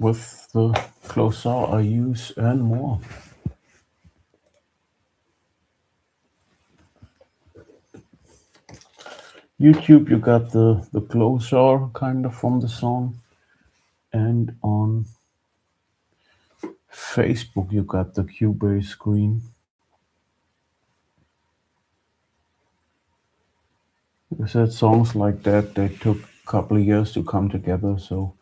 with the closer I use and more. YouTube, you got the closer kind of from the song, and on Facebook, you got the Cubase screen. I said songs like that, they took a couple of years to come together, so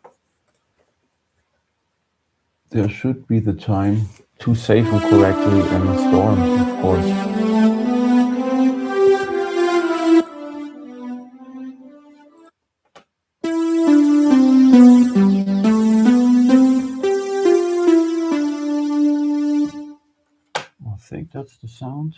there should be the time to save them correctly and store them, of course. I think that's the sound.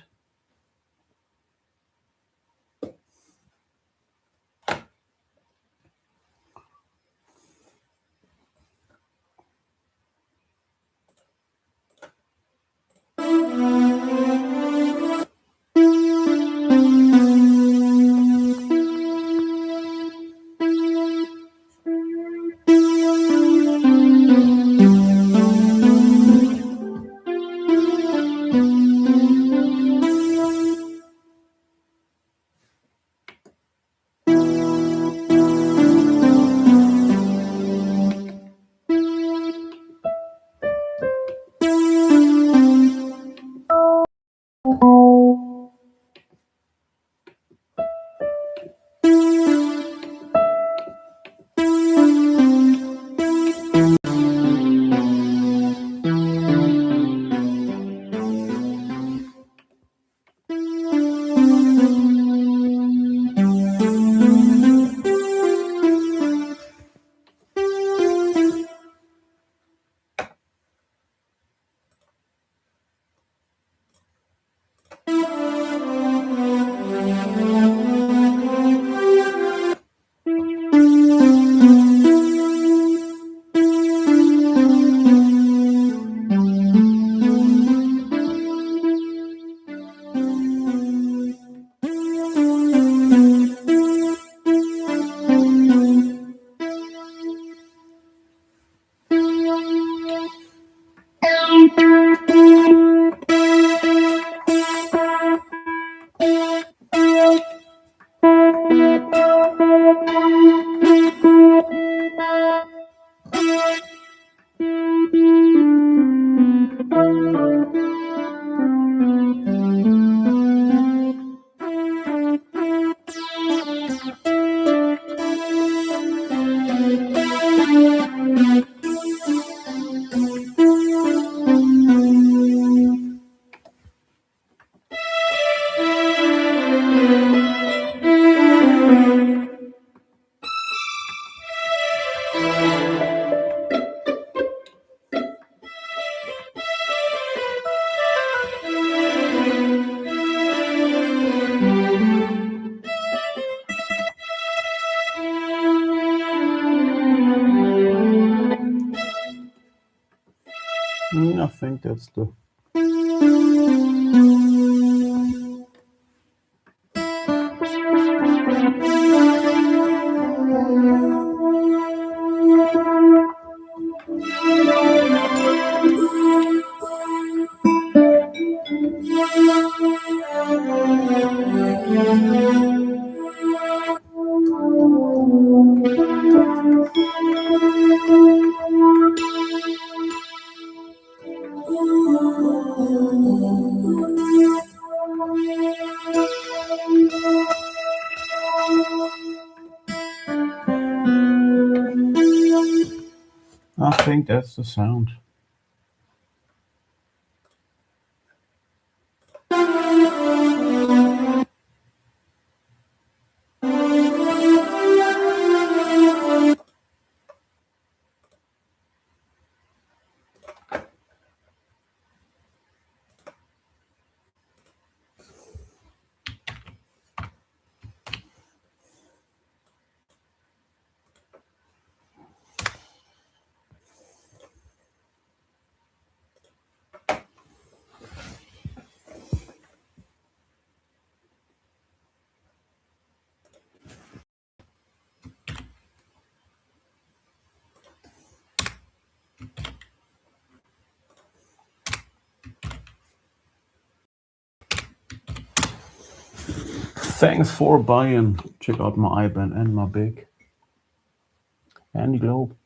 I think that's the. I think that's the sound. Thanks for buying. Check out my IBAN and my big handy globe.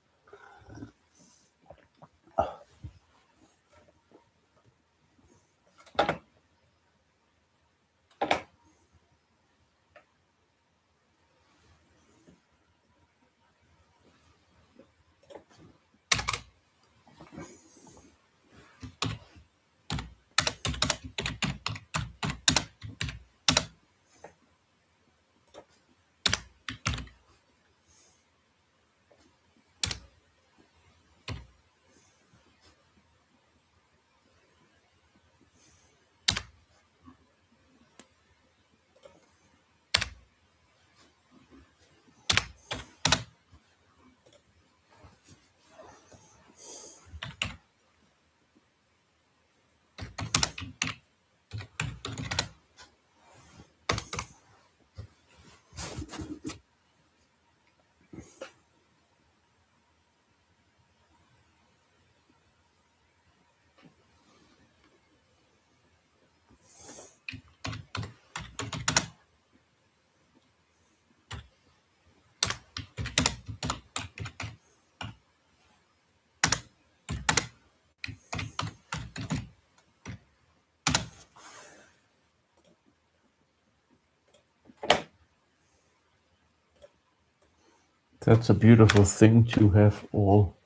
That's a beautiful thing to have all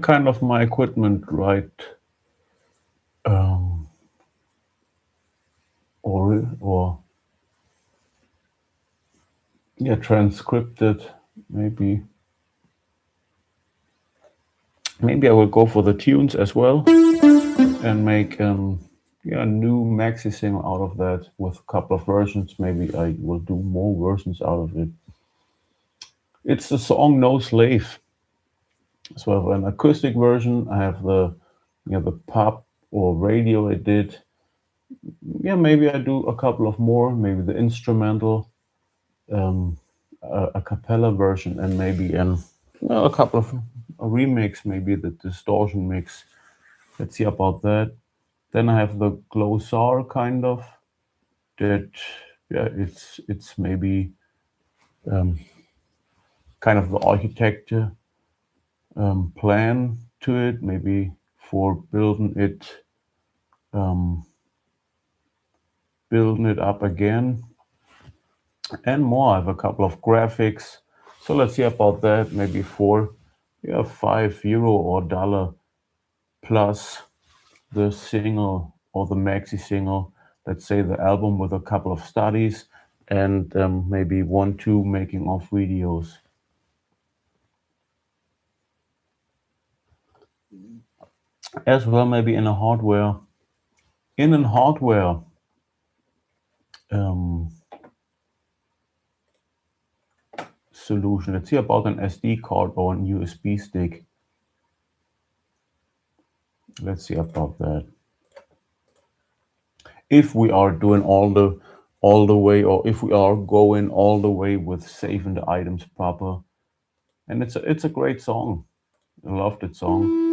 kind of my equipment right, or transcripted. Maybe I will go for the tunes as well and make a new maxi single out of that with a couple of versions. Maybe I will do more versions out of it. It's the song No Slave. So I have an acoustic version. I have the pop or radio I did. Maybe I do a couple of more, maybe the instrumental, a cappella version, and maybe a couple of a remix, maybe the distortion mix. Let's see about that. Then I have the glossar kind of that. It's maybe kind of the architecture plan to it, maybe for building it up again and more. I have a couple of graphics, so let's see about that. Maybe for €5 or dollar plus the single or the maxi single. Let's say the album with a couple of studies and maybe 1-2 making of videos. As well, maybe in a hardware solution. Let's see about an SD card or an USB stick. Let's see about that. If we are doing all the way, or if we are going all the way with saving the items proper, and it's a great song. I love that song.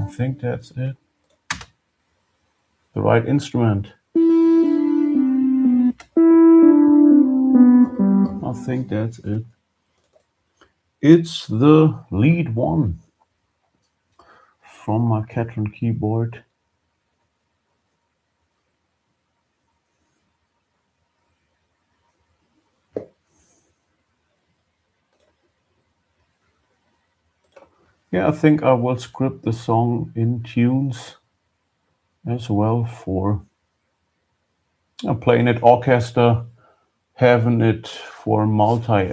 I think that's it. The right instrument. I think that's it. It's the lead one from my Catron keyboard. Yeah, I think I will script the song in tunes as well for playing it orchestra, having it for multi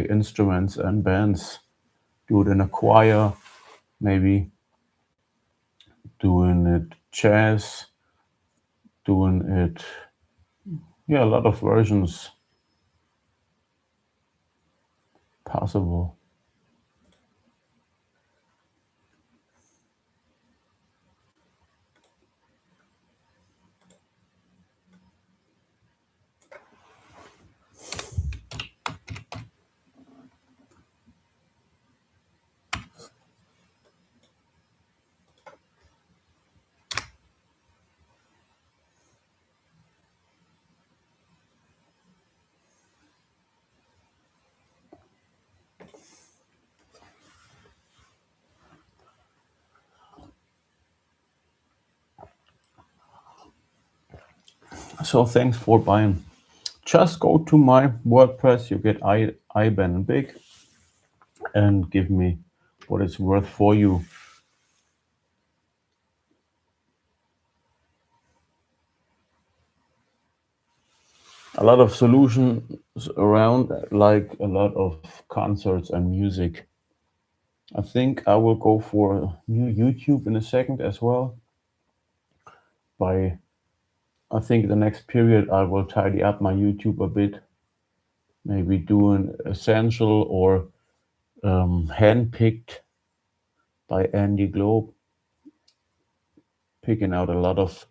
instruments and bands. Do it in a choir, maybe doing it jazz, doing it, yeah, a lot of versions possible. So thanks for buying. Just go to my WordPress, you get IBAN and big, and give me what it's worth for you. A lot of solutions around, like a lot of concerts and music. I think I will go for new YouTube in a second as well. I think the next period I will tidy up my YouTube a bit, maybe do an essential or handpicked by Andy Globe, picking out a lot of,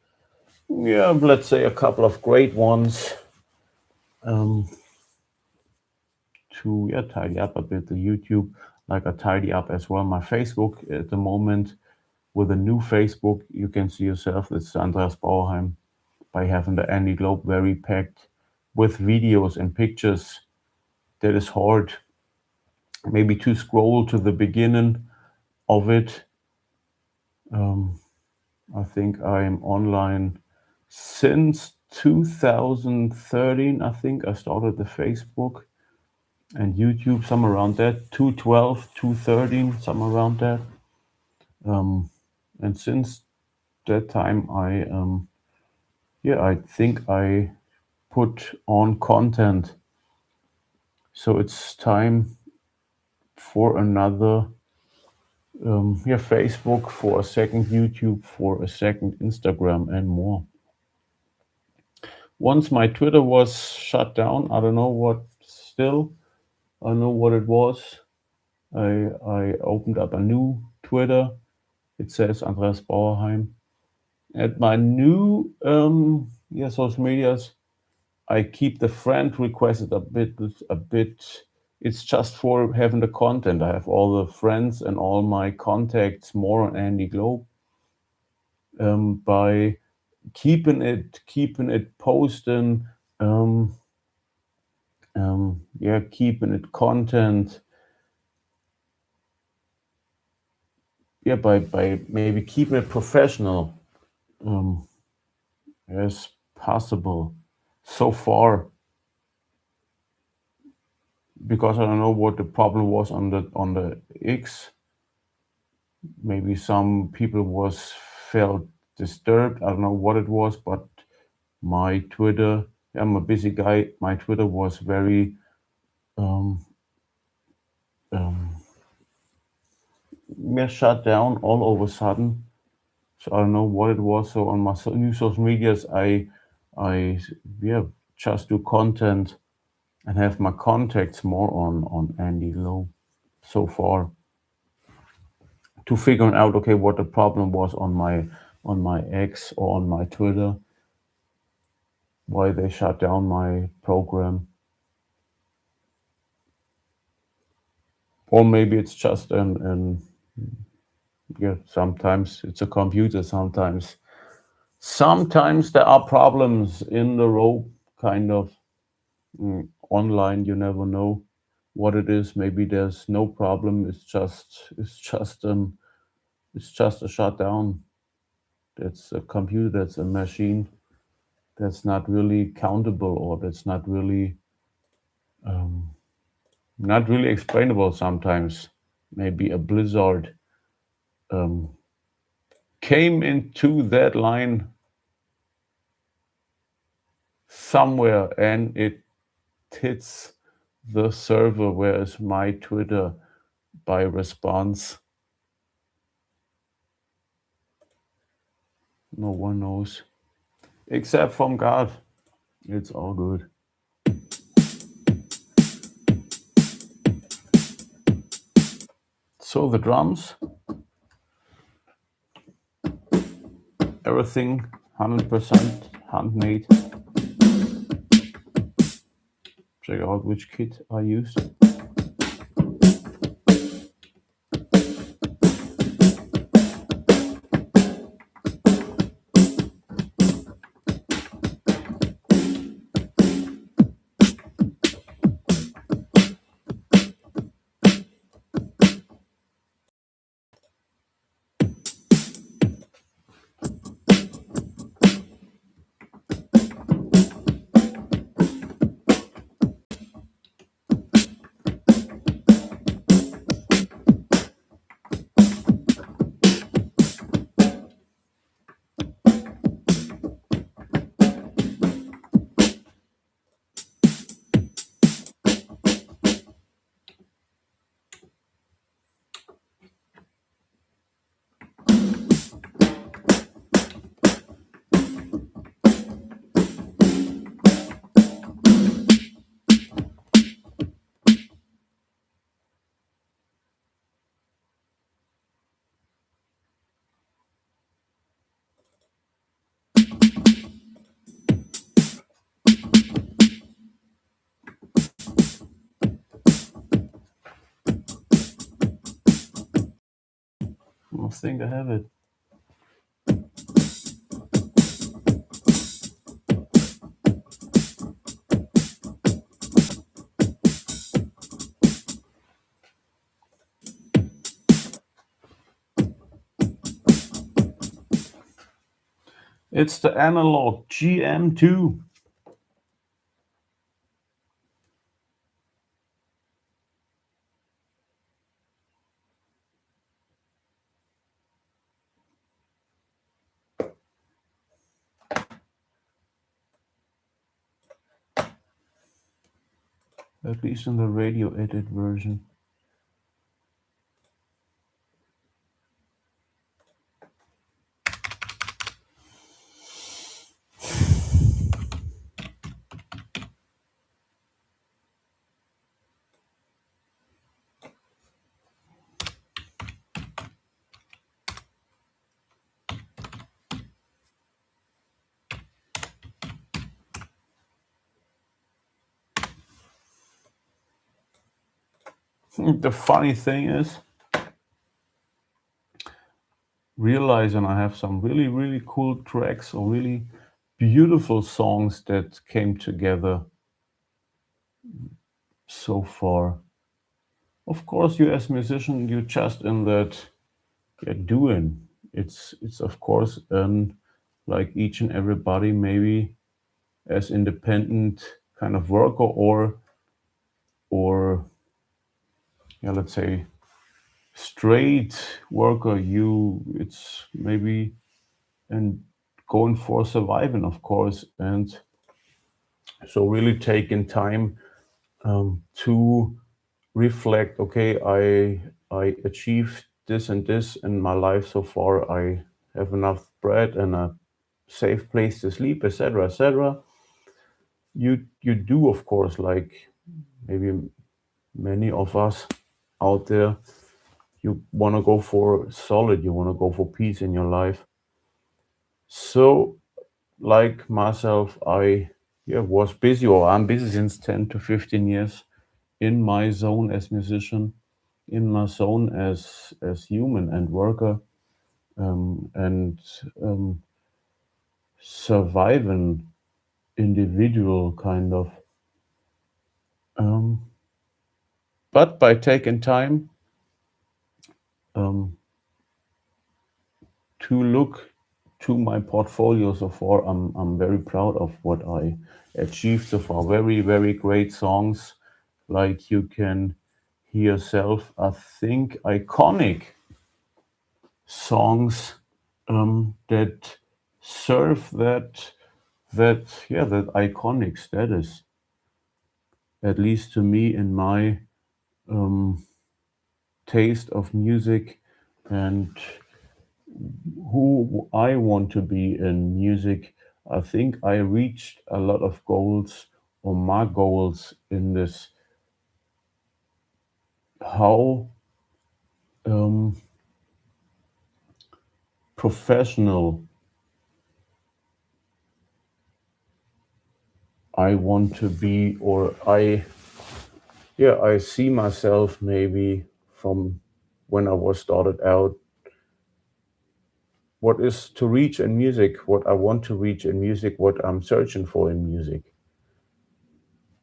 yeah, let's say a couple of great ones to tidy up a bit the YouTube. Like I tidy up as well my Facebook at the moment. With a new Facebook, you can see yourself, it's Andreas Bauerheim, by having the Andy Globe very packed with videos and pictures. That is hard maybe to scroll to the beginning of it. I think I'm online since 2013. I think I started the Facebook and YouTube, somewhere around that, 2012, 2013, somewhere around that. And since that time, I think I put on content. So it's time for another Facebook, for a second YouTube, for a second Instagram, and more. Once my Twitter was shut down, I don't know what still, I know what it was. I opened up a new Twitter. It says Andreas Bauerheim. At my new social medias, I keep the friend requested a bit. It's just for having the content. I have all the friends and all my contacts more on Andy Globe. By keeping it posting, keeping it content. Yeah, by maybe keeping it professional as possible so far, because I don't know what the problem was on the X. Maybe some people felt disturbed. I don't know what it was, but my Twitter, I'm a busy guy. My Twitter was very shut down all of a sudden. So I don't know what it was. So on my new social medias, I just do content and have my contacts more on Andy Lowe so far, to figuring out, okay, what the problem was on my X or on my Twitter, why they shut down my program. Or maybe it's just sometimes it's a computer, sometimes there are problems in the rope, kind of. Online, you never know what it is. Maybe there's no problem. It's just It's just a shutdown. That's a computer, that's a machine, that's not really countable, or that's not really explainable sometimes. Maybe a blizzard um, came into that line somewhere and it hits the server, whereas my Twitter by response. No one knows. Except from God. It's all good. So the drums, everything 100% handmade. Check out which kit I used. I think I have it. It's the analog GM2. At least in the radio edit version. The funny thing is, realizing I have some really, really cool tracks or really beautiful songs that came together so far. Of course, you as musician, you just in that you're doing. It's of course like each and everybody maybe as independent kind of worker or yeah, let's say straight worker, it's maybe and going for surviving, of course, and so really taking time to reflect. Okay, I achieved this and this in my life so far. I have enough bread and a safe place to sleep, etc., etc. You do, of course, like maybe many of us out there, you want to go for solid, you want to go for peace in your life. So like myself, I was busy, or I'm busy since 10 to 15 years in my zone as musician, in my zone as human and worker, and surviving individual kind of. Um, but by taking time, um, to look to my portfolio so far, I'm very proud of what I achieved so far. Very, very great songs, like you can hear yourself. I think iconic songs that serve that iconic status, at least to me in my taste of music and who I want to be in music. I think I reached a lot of goals, or my goals in this, how professional I want to be, or I see myself maybe from when I was started out, what is to reach in music, what I want to reach in music, what I'm searching for in music.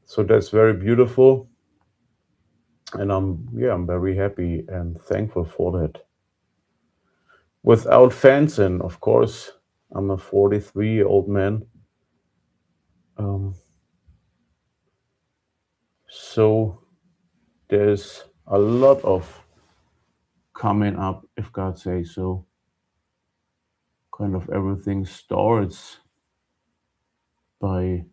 So that's very beautiful, and I'm very happy and thankful for that. Without fanzine, of course, I'm a 43-year-old man. So there's a lot of coming up, if God says so. Kind of everything starts by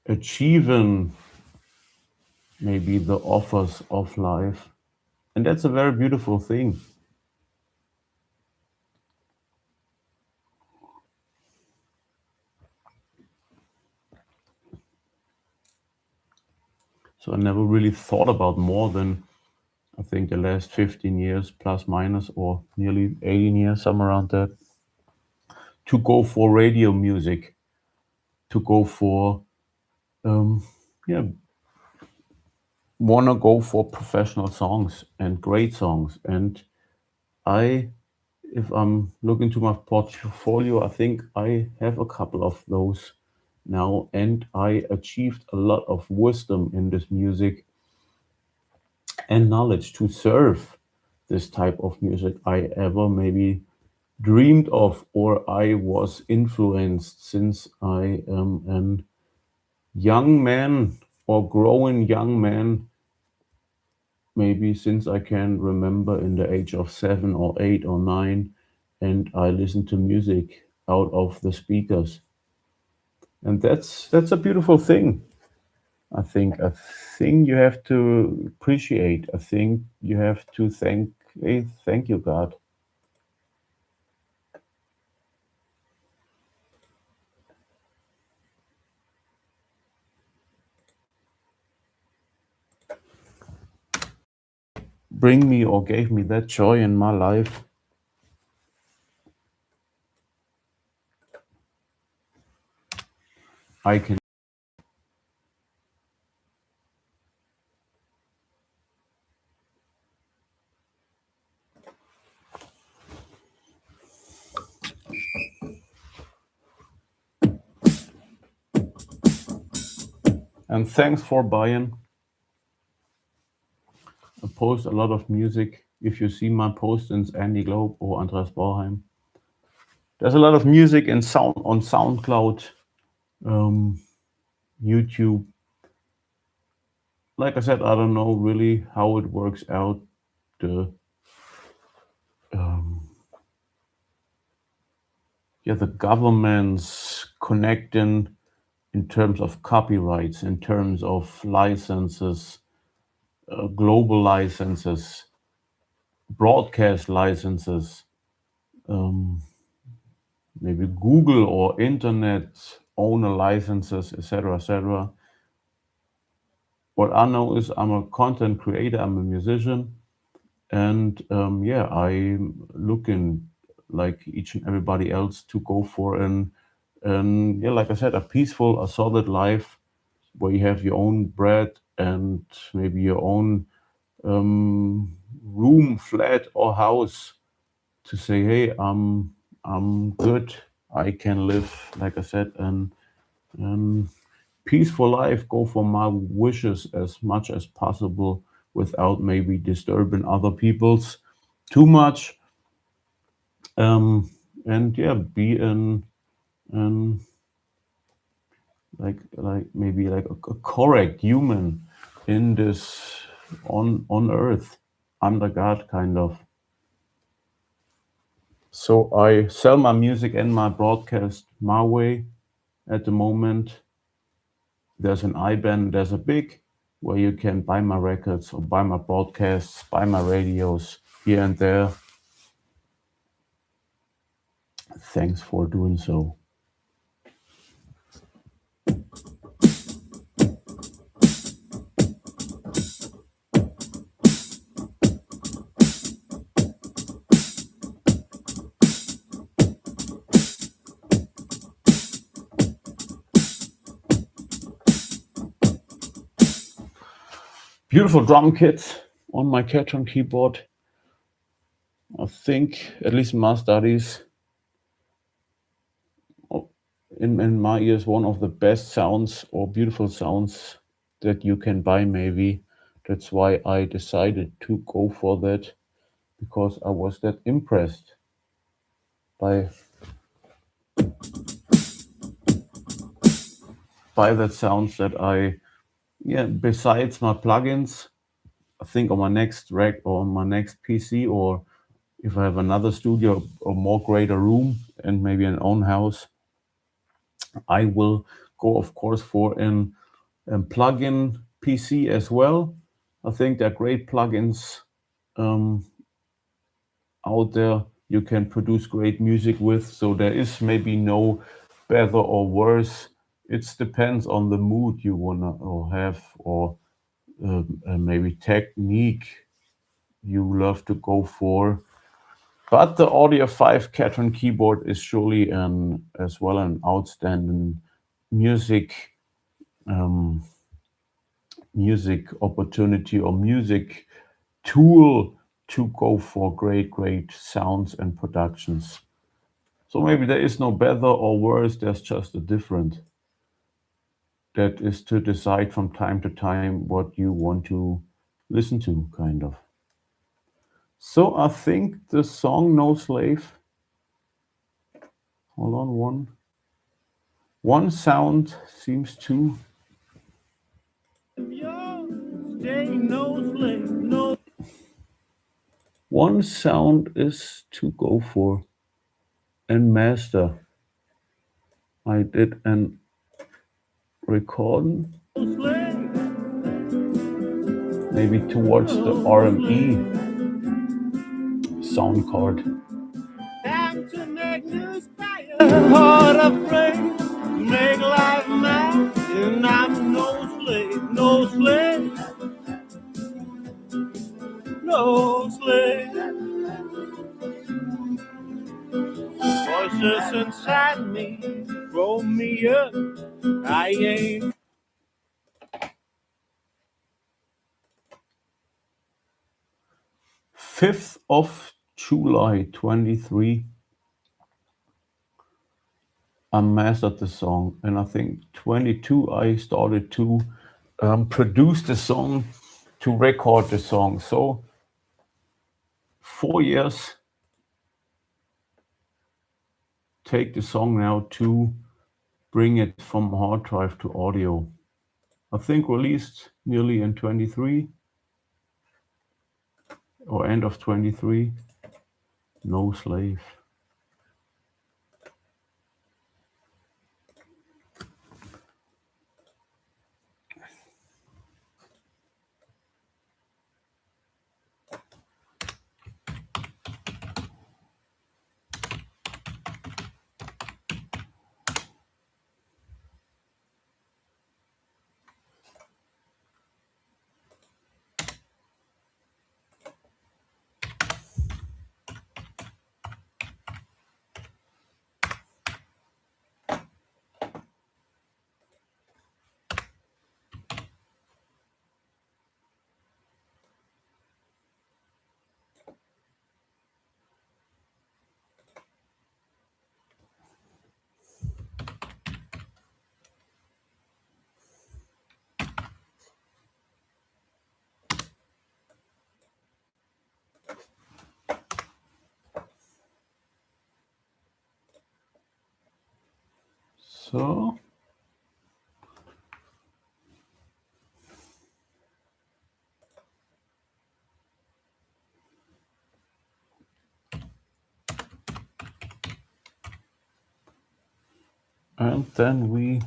achieving maybe the offers of life, and that's a very beautiful thing. So I never really thought about more than, I think, the last 15 years plus minus, or nearly 18 years, somewhere around that, to go for radio music, to go for want to go for professional songs and great songs. And if I'm looking to my portfolio, I think I have a couple of those now, and I achieved a lot of wisdom in this music and knowledge to serve this type of music I ever maybe dreamed of, or I was influenced since I am an young man, or growing young man, maybe since I can remember, in the age of 7 or 8 or 9, and I listen to music out of the speakers. And that's a beautiful thing. I think a thing you have to appreciate. I think you have to thank you, God. Bring me or gave me that joy in my life. I can. And thanks for buying. I post a lot of music. If you see my postings, Andy Globe or Andreas Bauheim, there's a lot of music and sound on SoundCloud, YouTube. Like I said, I don't know really how it works out. The governments connecting in terms of copyrights, in terms of licenses, global licenses, broadcast licenses, maybe Google or internet owner licenses, etc., etc. What I know is I'm a content creator, I'm a musician, and I'm looking, like each and everybody else, to go for like I said, a peaceful, a solid life where you have your own bread and maybe your own room, flat, or house, to say, hey, I'm good. I can live, like I said, and peaceful life. Go for my wishes as much as possible without maybe disturbing other people's too much. Um, and yeah, be an like maybe like a correct human in this on earth under God kind of. So I sell my music and my broadcast my way at the moment. There's an IBAN, there's a big where you can buy my records or buy my broadcasts, buy my radios here and there. Thanks for doing so. Beautiful drum kit on my Catron keyboard. I think, at least in my studies, in my ears, one of the best sounds or beautiful sounds that you can buy, maybe. That's why I decided to go for that, because I was that impressed by that sounds that besides my plugins, I think on my next rack or on my next PC, or if I have another studio or more greater room and maybe an own house, I will go, of course, for an plugin PC as well. I think there are great plugins out there you can produce great music with. So there is maybe no better or worse. It depends on the mood you wanna or have, or maybe technique you love to go for. But the Audio 5 Catron keyboard is surely as well an outstanding music music opportunity or music tool to go for great sounds and productions. So maybe there is no better or worse, there's just a different. That is to decide from time to time what you want to listen to, kind of. So I think the song No Slave, hold on, one sound seems to one sound is to go for and master. I did an recording maybe towards the RME sound card. Heart of praise, make life mine, and I'm no slave, no slave, no slave. Voices inside me grow me up. I ain't. 5th of July 23, I mastered the song, and I think 22 I started to produce the song, to record the song. So 4 years take the song now to bring it from hard drive to audio. I think released nearly in 23 or end of 23. No Slave. So and then we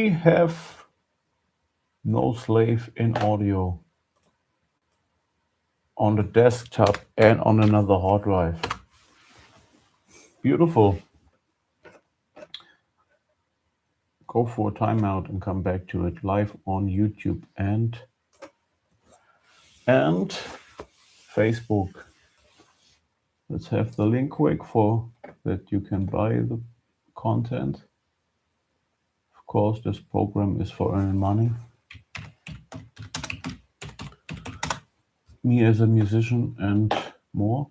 have No Slave in audio on the desktop and on another hard drive. Beautiful. Go for a timeout and come back to it live on YouTube and Facebook. Let's have the link quick for that you can buy the content. Of course, this program is for earning money. Me as a musician and more.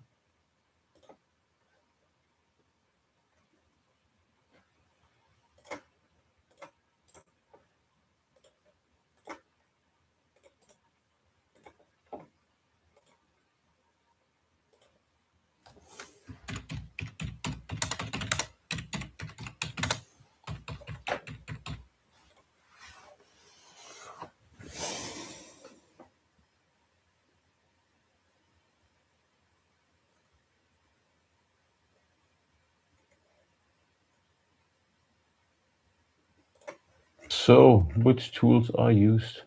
So, which tools are used?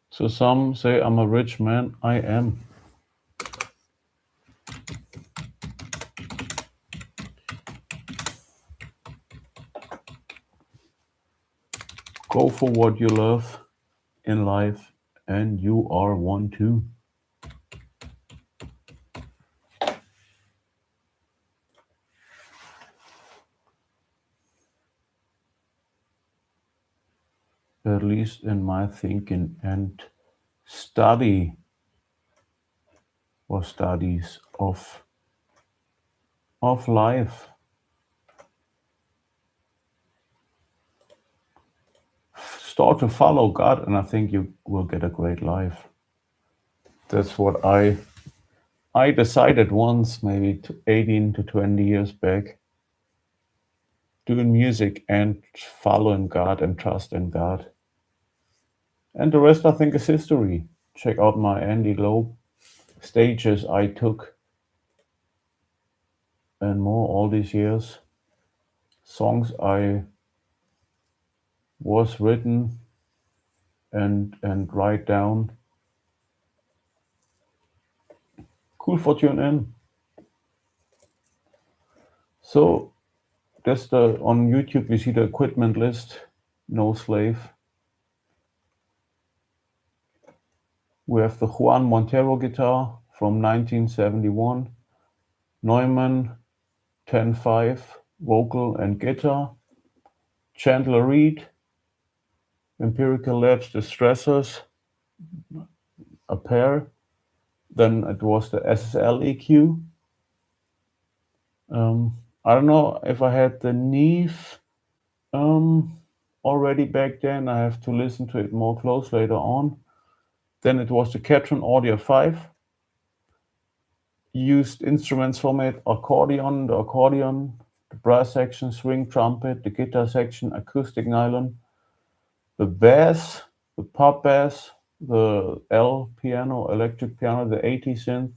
So some say I'm a rich man. I am. Go for what you love in life, and you are one too. At least in my thinking and study or studies of life. Start to follow God, and I think you will get a great life. That's what I decided once, maybe 18 to 20 years back, doing music and following God and trust in God. And the rest, I think, is history. Check out my Andy Loeb stages I took and more all these years. Songs I was written and write down. Cool for tune in. So that's on YouTube you see the equipment list. No Slave. We have the Juan Montero guitar from 1971. Neumann 10.5 vocal and guitar. Chandler Reed. Empirical Labs Distressors. A pair. Then it was the SSL EQ. I don't know if I had the Neve already back then. I have to listen to it more close later on. Then it was the Ketron Audio 5. Used instruments from it: the accordion, the brass section, string trumpet, the guitar section, acoustic nylon, the bass, the pop bass, the L piano, electric piano, the 80 synth,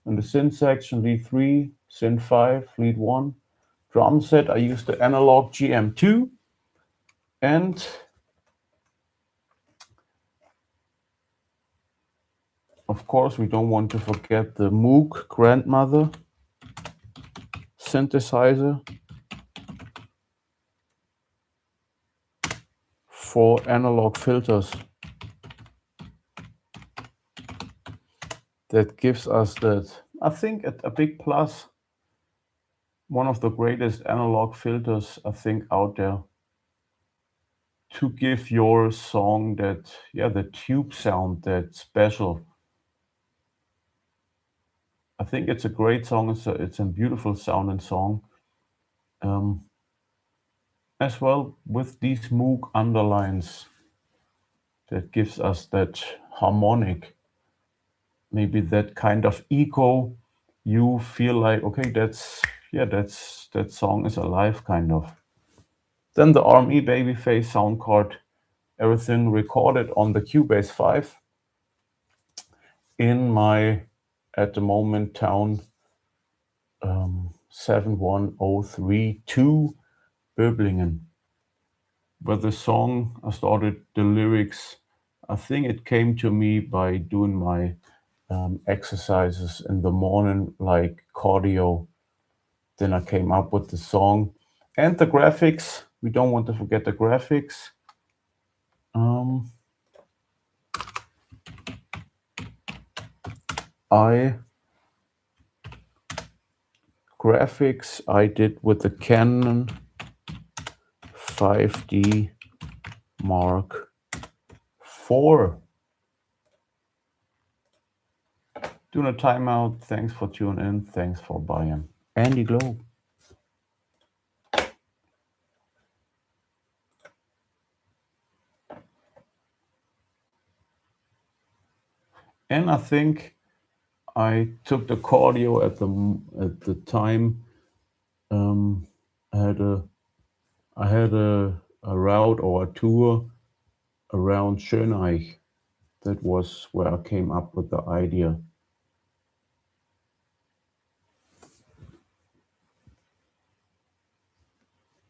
and the synth section, lead 3, synth 5, lead 1. Drum set, I used the analog GM2, and of course we don't want to forget the Moog Grandmother synthesizer for analog filters. That gives us that, I think, a big plus one of the greatest analog filters I think out there to give your song that, the tube sound, that special. I think it's a great song. It's a beautiful sounding song. As well with these Moog underlines that gives us that harmonic, maybe that kind of echo. You feel like, okay, that song is alive, kind of. Then the RME Babyface sound card, everything recorded on the Cubase 5 in my, at the moment, town 71032 Böblingen. But the song, I started the lyrics, I think it came to me by doing my exercises in the morning, like cardio. Then I came up with the song and the graphics. We don't want to forget the graphics. I did with the Canon 5D Mark IV. Doing a timeout. Thanks for tuning in. Thanks for buying. Andy Globe. And I think I took the cardio at the time. I had a route or a tour around Schöneich. That was where I came up with the idea.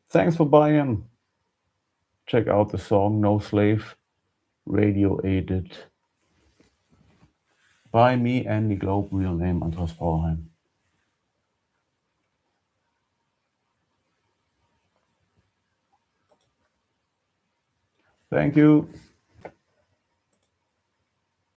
Thanks for buying. Check out the song No Slave, radio edit by me, Andy Globe, real name Andras Bauerheim. Thank you.